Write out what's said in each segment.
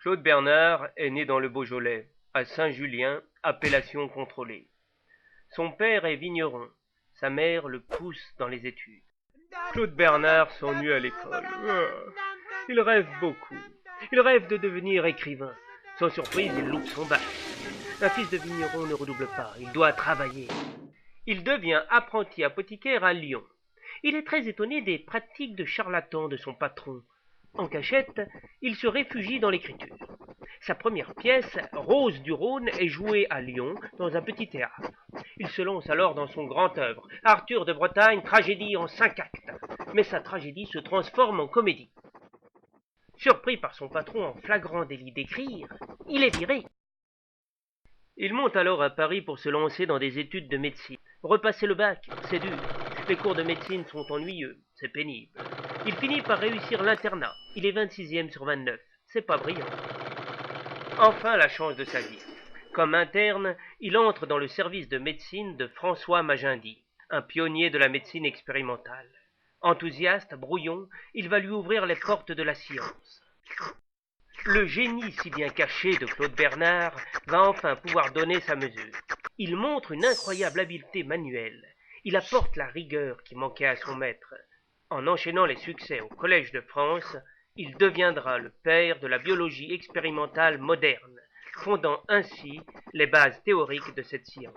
Claude Bernard est né dans le Beaujolais, à Saint-Julien, appellation contrôlée. Son père est vigneron, sa mère le pousse dans les études. Claude Bernard s'ennuie à l'école. Il rêve beaucoup. Il rêve de devenir écrivain. Sans surprise, il loupe son bac. Un fils de vigneron ne redouble pas, il doit travailler. Il devient apprenti apothicaire à Lyon. Il est très étonné des pratiques de charlatan de son patron. En cachette, il se réfugie dans l'écriture. Sa première pièce, Rose du Rhône, est jouée à Lyon dans un petit théâtre. Il se lance alors dans son grand œuvre, Arthur de Bretagne, tragédie en 5 actes. Mais sa tragédie se transforme en comédie. Surpris par son patron en flagrant délit d'écrire, il est viré. Il monte alors à Paris pour se lancer dans des études de médecine. Repasser le bac, c'est dur. Les cours de médecine sont ennuyeux, c'est pénible. Il finit par réussir l'internat. Il est 26e sur 29. C'est pas brillant. Enfin, la chance de sa vie. Comme interne, il entre dans le service de médecine de François Magendie, un pionnier de la médecine expérimentale. Enthousiaste, brouillon, il va lui ouvrir les portes de la science. Le génie si bien caché de Claude Bernard va enfin pouvoir donner sa mesure. Il montre une incroyable habileté manuelle. Il apporte la rigueur qui manquait à son maître. En enchaînant les succès au Collège de France, il deviendra le père de la biologie expérimentale moderne, fondant ainsi les bases théoriques de cette science.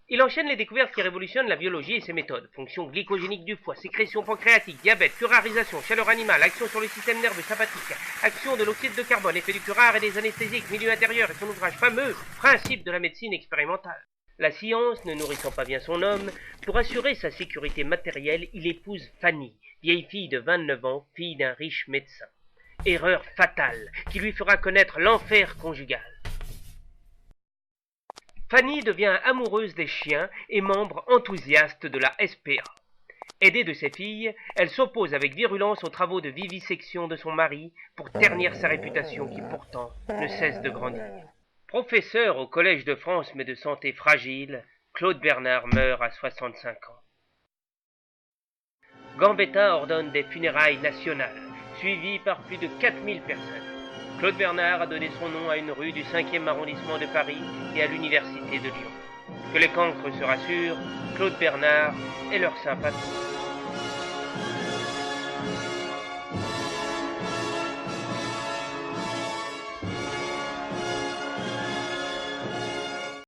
Il enchaîne les découvertes qui révolutionnent la biologie et ses méthodes. Fonction glycogénique du foie, sécrétion pancréatique, diabète, curarisation, chaleur animale, action sur le système nerveux sympathique, action de l'oxyde de carbone, effet du curare et des anesthésiques, milieu intérieur et son ouvrage fameux, Principe de la médecine expérimentale. La science ne nourrissant pas bien son homme, pour assurer sa sécurité matérielle, il épouse Fanny, vieille fille de 29 ans, fille d'un riche médecin. Erreur fatale, qui lui fera connaître l'enfer conjugal. Fanny devient amoureuse des chiens et membre enthousiaste de la SPA. Aidée de ses filles, elle s'oppose avec virulence aux travaux de vivisection de son mari pour ternir sa réputation qui pourtant ne cesse de grandir. Professeur au Collège de France mais de santé fragile, Claude Bernard meurt à 65 ans. Gambetta ordonne des funérailles nationales, suivies par plus de 4000 personnes. Claude Bernard a donné son nom à une rue du 5e arrondissement de Paris et à l'université de Lyon. Que les cancres se rassurent, Claude Bernard est leur saint patron.